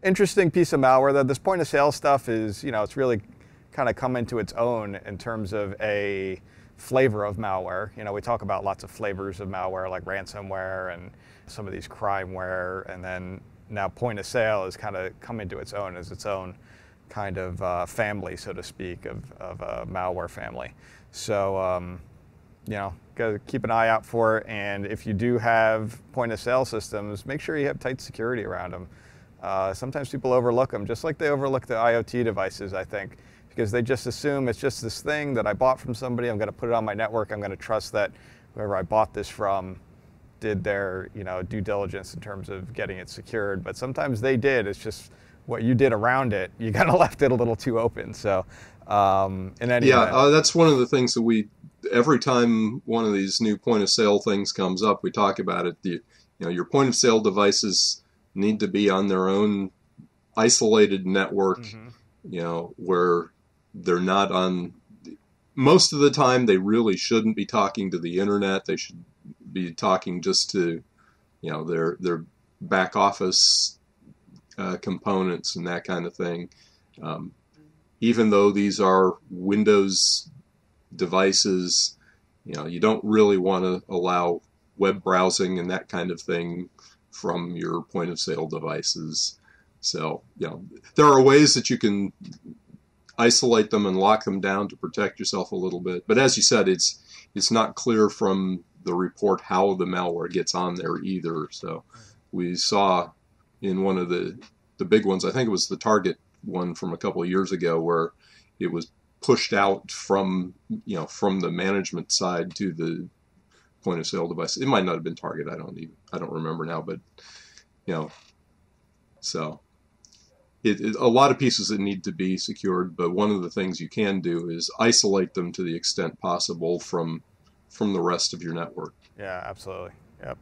interesting piece of malware, though. This point of sale stuff is, it's really kind of come into its own in terms of a flavor of malware. We talk about lots of flavors of malware like ransomware and some of these crimeware, and then now point of sale has kind of come into its own as its own kind of family, so to speak, of a malware family. So, gotta keep an eye out for it. And if you do have point of sale systems, make sure you have tight security around them. Sometimes people overlook them, just like they overlook the IoT devices, I think, because they just assume it's just this thing that I bought from somebody. I'm going to put it on my network. I'm going to trust that whoever I bought this from did their due diligence in terms of getting it secured. But sometimes they did. It's just what you did around it. You kind of left it a little too open. So in any event, that's one of the things that every time one of these new point of sale things comes up, we talk about it. Your point of sale devices need to be on their own isolated network, where they're not on. Most of the time, they really shouldn't be talking to the internet. They should be talking just to, their back office components and that kind of thing. Even though these are Windows devices, you don't really want to allow web browsing and that kind of thing from your point of sale devices. So, there are ways that you can isolate them and lock them down to protect yourself a little bit. But as you said, it's not clear from the report how the malware gets on there either. So we saw in one of the big ones, I think it was the Target one from a couple of years ago, where it was pushed out from the management side to the point of sale device. It might not have been Target. I don't remember now, but so a lot of pieces that need to be secured. But one of the things you can do is isolate them to the extent possible from the rest of your network. Yeah, absolutely. Yep.